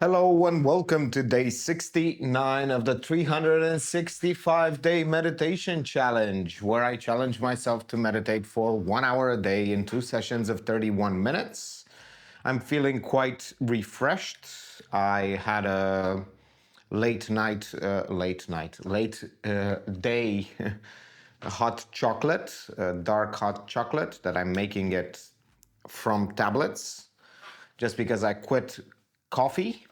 Hello and welcome to day 69 of the 365-day meditation challenge, where I challenge myself to meditate for 1 hour a day in 2 sessions of 31 minutes. I'm feeling quite refreshed. I had a late day hot chocolate, dark hot chocolate that I'm making it from tablets just because I quit coffee.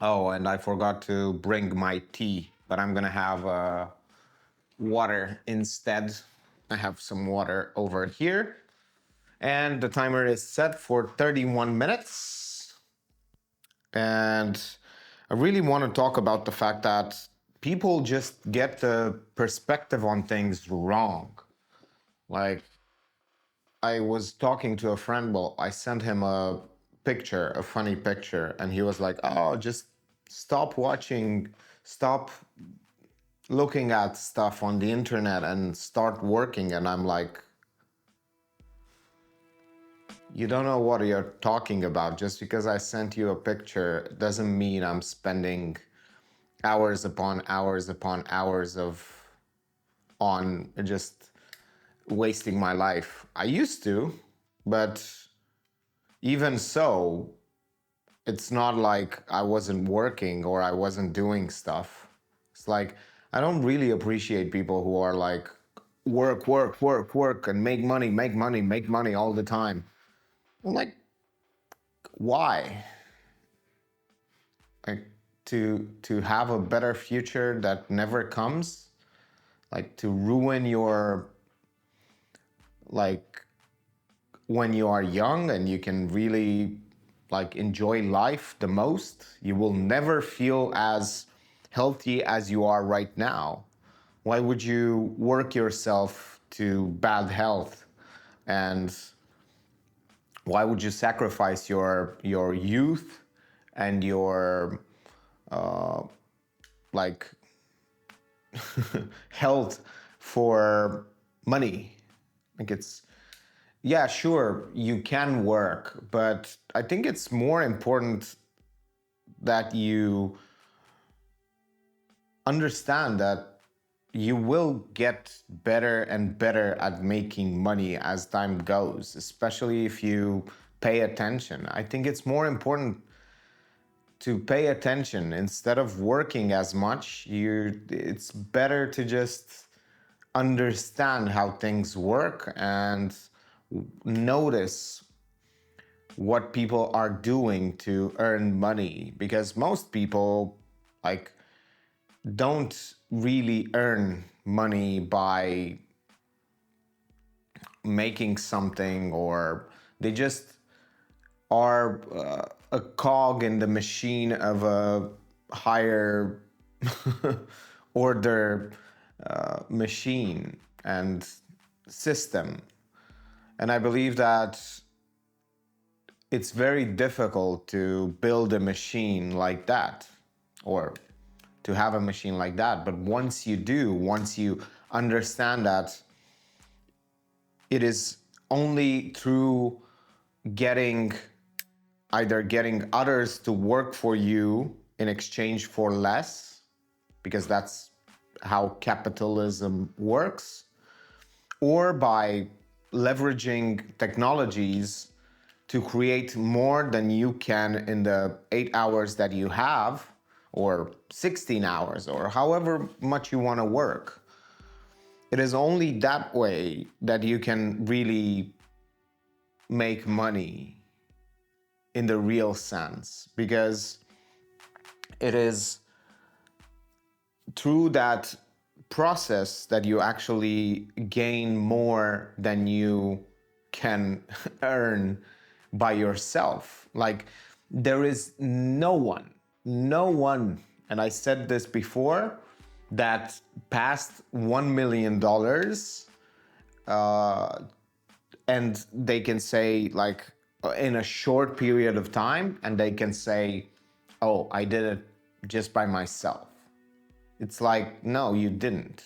Oh, and I forgot to bring my tea, but I'm gonna have water instead. I have some water over here, and the timer is set for 31 minutes. And I really want to talk about the fact that people just get the perspective on things wrong. Like, I was talking to a friend, well, I sent him a picture, a funny picture, and he was like, oh, just stop watching, stop looking at stuff on the internet and start working. And I'm like, you don't know what you're talking about. Just because I sent you a picture doesn't mean I'm spending hours upon hours upon hours of on just wasting my life. I used to, but even so, it's not like I wasn't working or I wasn't doing stuff. It's like I don't really appreciate people who are like work, work, work, work, and make money, make money, make money all the time. I'm like, why? Like to have a better future that never comes, like to ruin your like when you are young and you can really like enjoy life the most, you will never feel as healthy as you are right now. Why would you work yourself to bad health? And why would you sacrifice your youth and your like health for money? Like it's yeah, sure, you can work, but I think it's more important that you understand that you will get better and better at making money as time goes, especially if you pay attention. I think it's more important to pay attention instead of working as much. It's better to just understand how things work and notice what people are doing to earn money, because most people like don't really earn money by making something, or they just are a cog in the machine of a higher order machine and system. And I believe that it's very difficult to build a machine like that, or to have a machine like that. But once you do, once you understand that it is only through getting getting others to work for you in exchange for less, because that's how capitalism works, or by leveraging technologies to create more than you can in the 8 hours that you have, or 16 hours, or however much you want to work. It is only that way that you can really make money in the real sense, because it is through that process that you actually gain more than you can earn by yourself. Like, there is no one, and I said this before, that passed $1 million and they can say, like, in a short period of time, and they can say, oh, I did it just by myself. It's like, no, you didn't.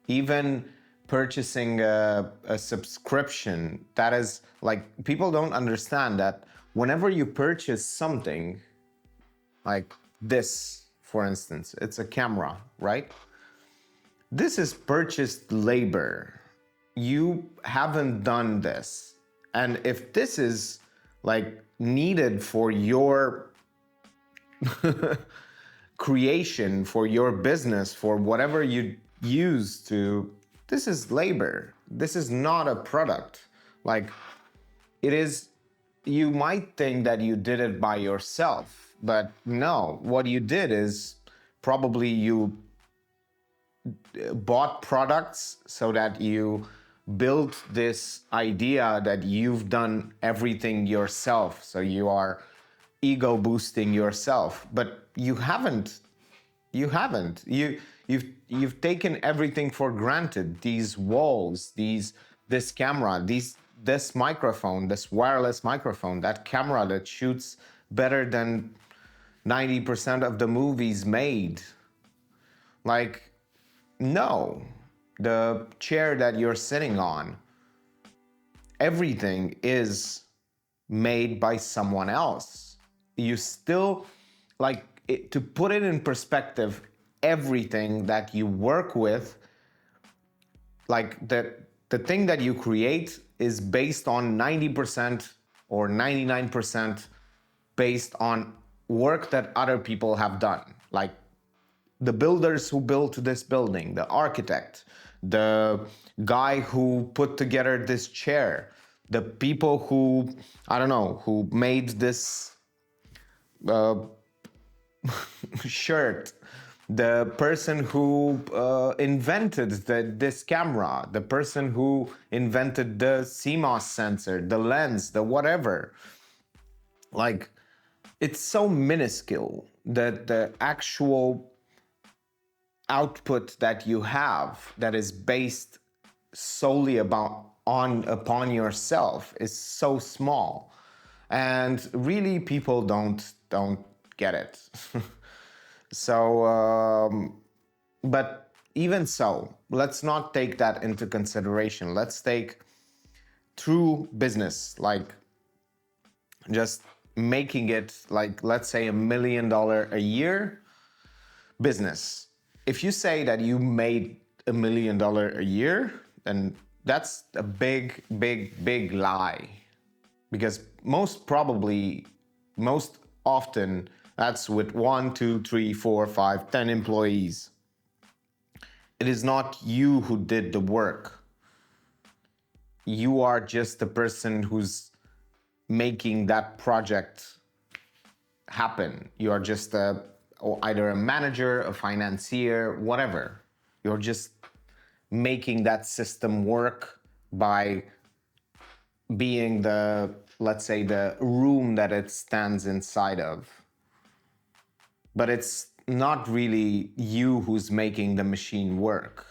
Even purchasing a subscription, that is like, people don't understand that whenever you purchase something, Like this, for instance, it's a camera, right? This is purchased labor. You haven't done this. And if this is like needed for your creation, for your business, for whatever you use to, this is labor. This is not a product. Like it is, you might think that you did it by yourself, but no, what you did is probably you bought products so that you built this idea that you've done everything yourself. So you are ego boosting yourself, but you haven't. You haven't. You've taken everything for granted. These walls, this camera, this microphone, this wireless microphone, that camera that shoots better than 90% of the movies made. Like, no, the chair that you're sitting on, everything is made by someone else. You still, like, to put it in perspective, everything that you work with, like the thing that you create is based on 90% or 99% based on work that other people have done. Like the builders who built this building, the architect, the guy who put together this chair, the people who, I don't know, who made this shirt, the person who invented this camera, the person who invented the CMOS sensor, the lens, the whatever. Like, it's so minuscule that the actual output that you have that is based solely upon yourself is so small, and really people don't get it. So but even so, let's not take that into consideration. Let's take true business, like just making it, like, let's say $1 million a year business. If you say that you made $1 million a year, then that's a big lie. Because most often, that's with 1, 2, 3, 4, 5, 10 employees. It is not you who did the work. You are just the person who's making that project happen. You are just either a manager, a financier, whatever. You're just making that system work by being the, let's say, the room that it stands inside of. But it's not really you who's making the machine work.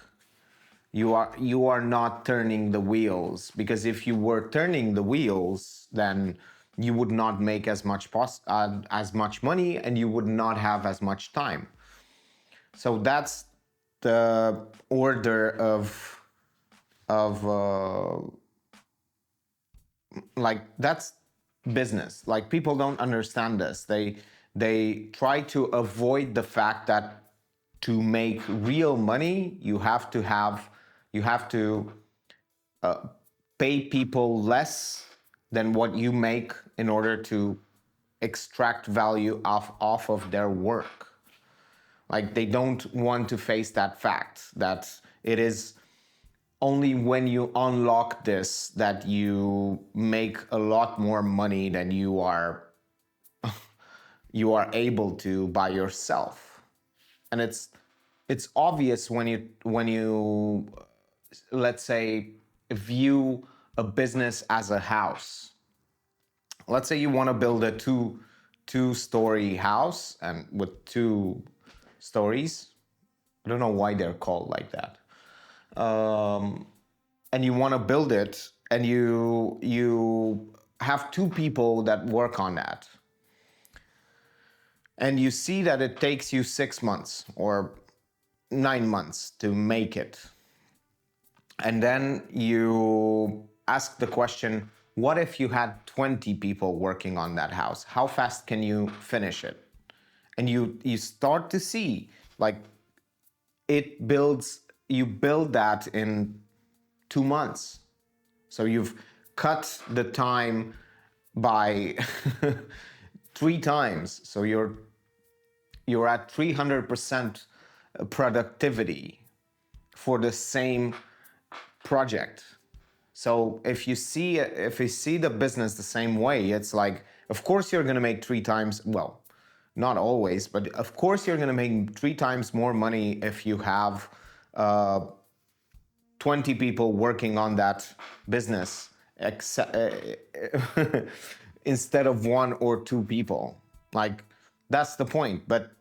You are not turning the wheels, because if you were turning the wheels, then you would not make as much money, and you would not have as much time. So that's the order of like, that's business. Like, people don't understand this. They try to avoid the fact that to make real money, you have to pay people less than what you make in order to extract value off of their work. Like, they don't want to face that fact that it is only when you unlock this that you make a lot more money than you are able to by yourself. And it's obvious when you let's say view a business as a house. Let's say you want to build a two-story house, and with 2 stories. I don't know why they're called like that. And you want to build it, and you have 2 people that work on that, and you see that it takes you 6 months or 9 months to make it. And then you ask the question, what if you had 20 people working on that house? How fast can you finish it? and you start to see like it builds, you build that in 2 months. So you've cut the time by 3 times. So you're at 300% productivity for the same project. So if you see the business the same way, it's like, of course you're going to make 3 times, well, not always, but of course you're going to make 3 times more money if you have uh, 20 people working on that business instead of 1 or 2 people. Like, that's the point. But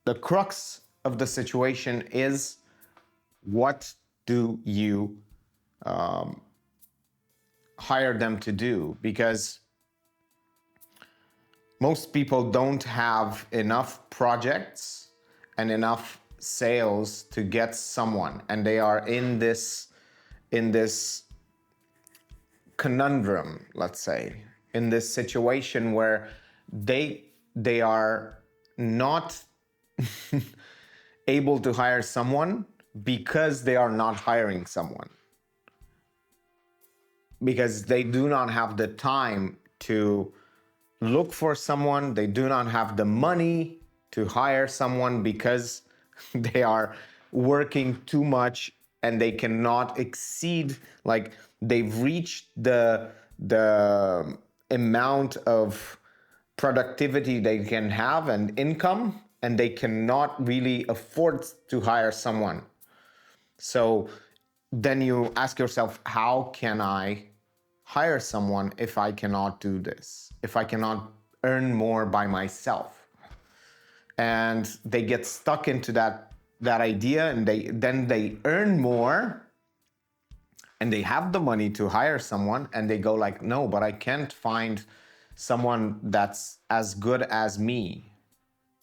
the crux of the situation is, what do you hire them to do? Because most people don't have enough projects and enough sales to get someone, and they are in this conundrum, let's say, in this situation where they are not able to hire someone because they are not hiring someone, because they do not have the time to look for someone, they do not have the money to hire someone because they are working too much and they cannot exceed, like, they've reached the amount of productivity they can have and income, and they cannot really afford to hire someone. So then you ask yourself, how can I hire someone if I cannot do this? If I cannot earn more by myself? And they get stuck into that idea, and they earn more and they have the money to hire someone, and they go like, no, but I can't find someone that's as good as me.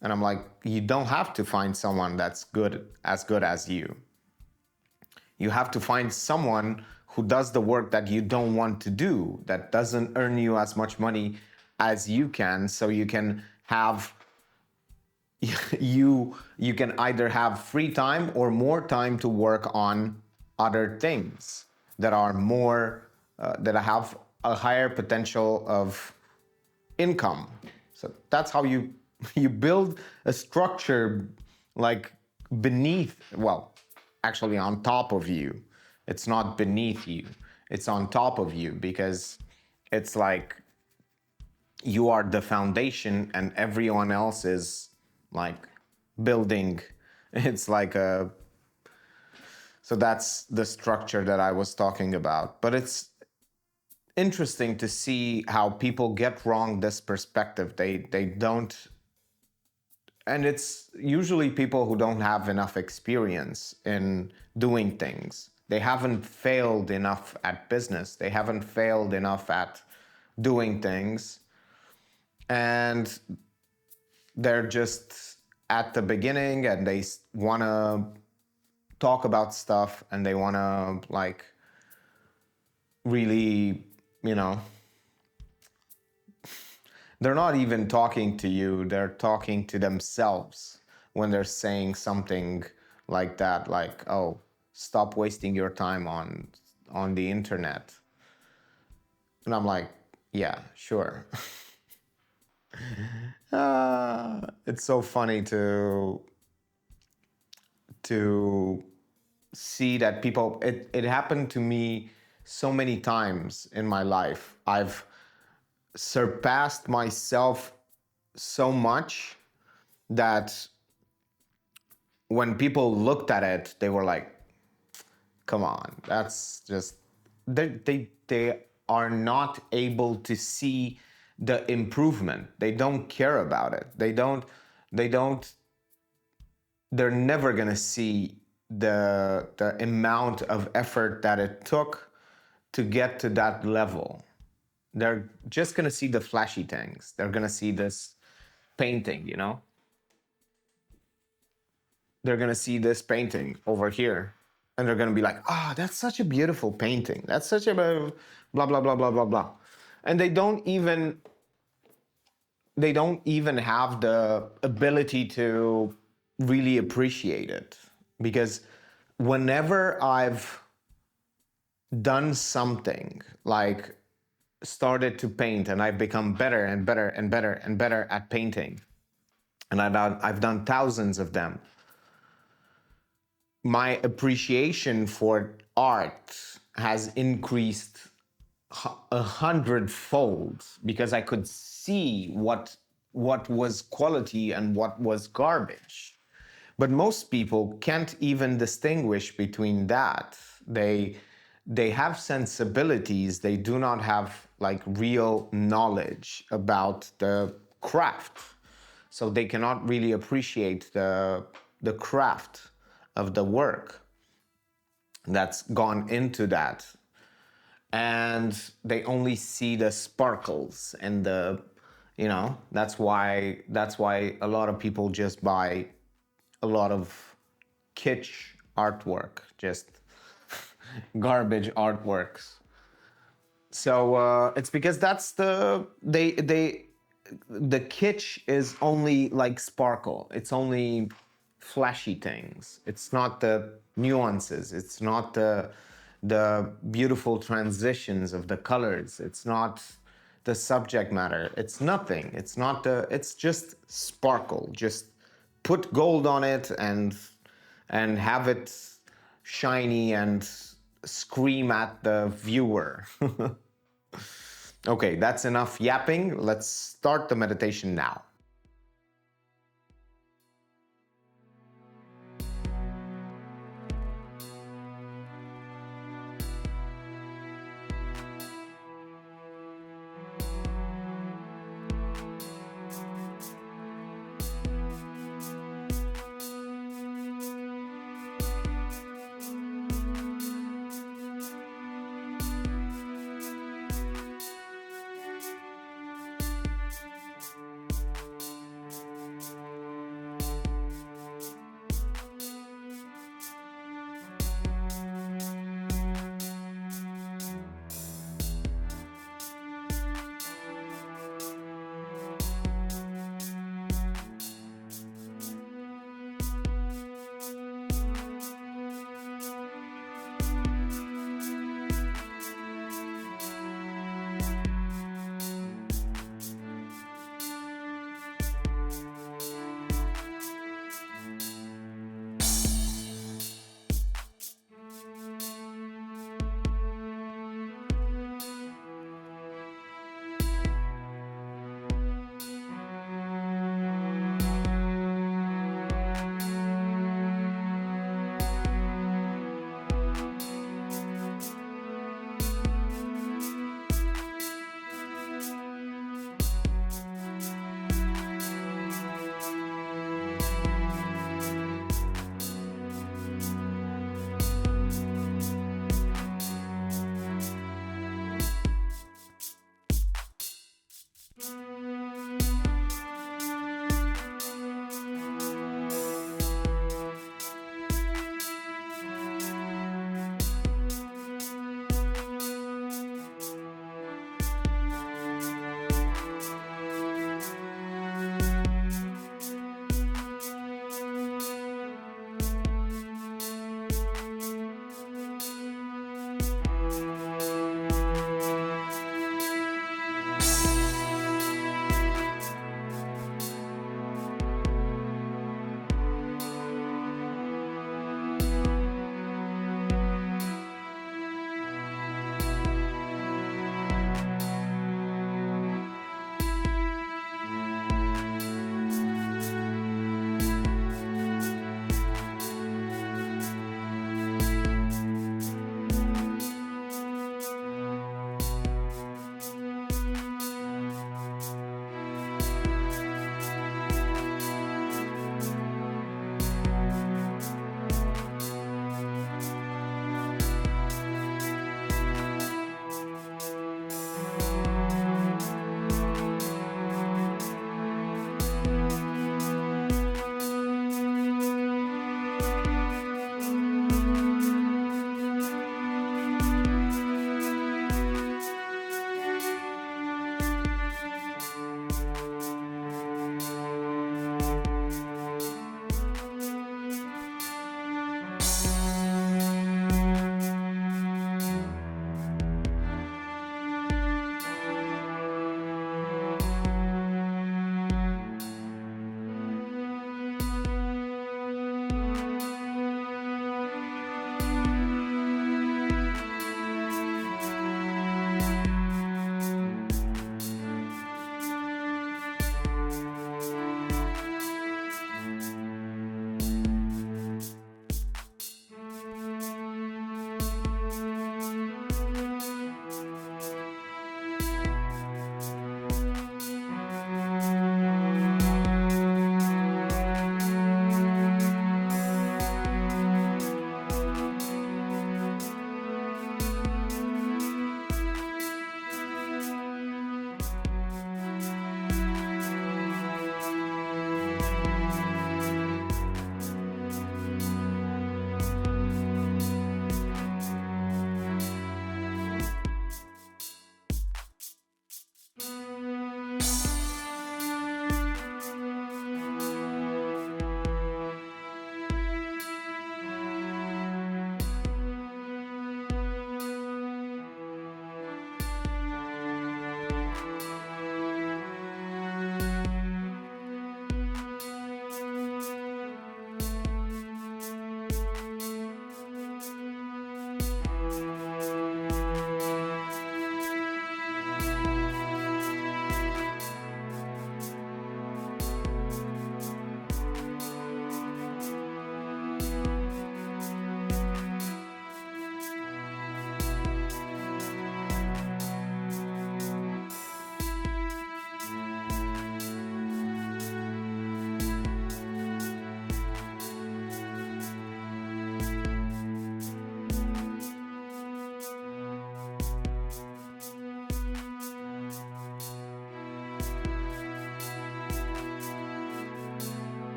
And I'm like, you don't have to find someone that's good as you. You have to find someone who does the work that you don't want to do, that doesn't earn you as much money as you can, so you can have you can either have free time or more time to work on other things that are more that have a higher potential of income. So that's how you you build a structure, like, beneath, well, actually on top of you. It's not beneath you, it's on top of you, because it's like you are the foundation and everyone else is like building. It's like a, so that's the structure that I was talking about. But it's interesting to see how people get wrong this perspective. They don't, and it's usually people who don't have enough experience in doing things. They haven't failed enough at business. They haven't failed enough at doing things. And they're just at the beginning, and they want to talk about stuff, and they want to, like, really, you know, they're not even talking to you, they're talking to themselves when they're saying something like that, like, oh, stop wasting your time on the internet. And I'm like, yeah, sure. It's so funny to see that people, it happened to me so many times in my life. I've surpassed myself so much that when people looked at it, they were like, come on, that's just, they are not able to see the improvement. They don't care about it. They're never gonna see the amount of effort that it took to get to that level. They're just gonna see the flashy things. They're gonna see this painting, you know? They're gonna see this painting over here, and they're gonna be like, ah, oh, that's such a beautiful painting. That's such a blah, blah, blah, blah, blah, blah. And they don't even don't even have the ability to really appreciate it. Because whenever I've done something like started to paint and I've become better and better and better and better at painting, and I've done thousands of them, my appreciation for art has increased 100-fold, because I could see what was quality and what was garbage. But most people can't even distinguish between that. They have sensibilities. They do not have like real knowledge about the craft. So they cannot really appreciate the craft of the work that's gone into that. And they only see the sparkles and the, that's why a lot of people just buy a lot of kitsch artwork, just garbage artworks. So it's because that's the kitsch is only like sparkle. It's only flashy things. It's not the nuances. It's not the beautiful transitions of the colors. It's not the subject matter. It's nothing. It's not the. It's just sparkle. Just put gold on it and have it shiny and scream at the viewer. Okay, that's enough yapping. Let's start the meditation now.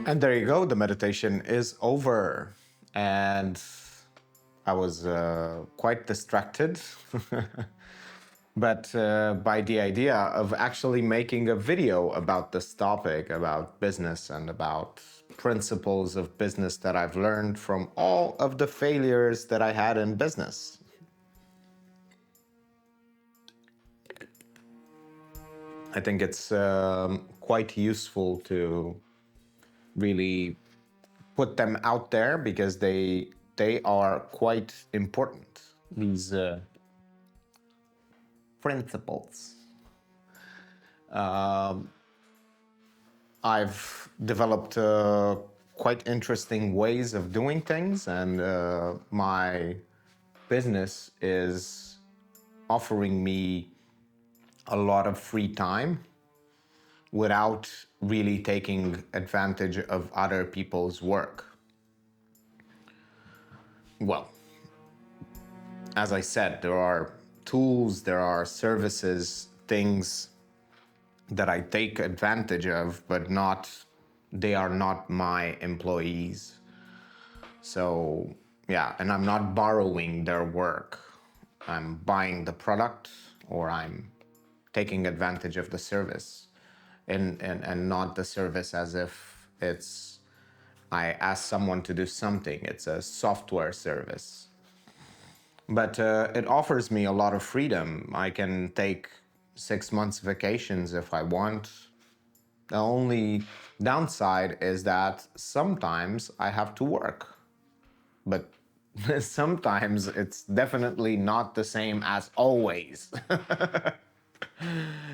And there you go, the meditation is over. And I was quite distracted, but by the idea of actually making a video about this topic, about business and about principles of business that I've learned from all of the failures that I had in business. I think it's quite useful to really put them out there because they are quite important. These principles. I've developed quite interesting ways of doing things, and my business is offering me a lot of free time without really taking advantage of other people's work. Well, as I said, there are tools, there are services, things that I take advantage of, but they are not my employees. So, yeah, and I'm not borrowing their work. I'm buying the product or I'm taking advantage of the service and not the service as if it's I ask someone to do something. It's a software service. But it offers me a lot of freedom. I can take 6 months vacations if I want. The only downside is that sometimes I have to work. But sometimes it's definitely not the same as always.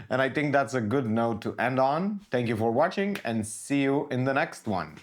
And I think that's a good note to end on. Thank you for watching and see you in the next one.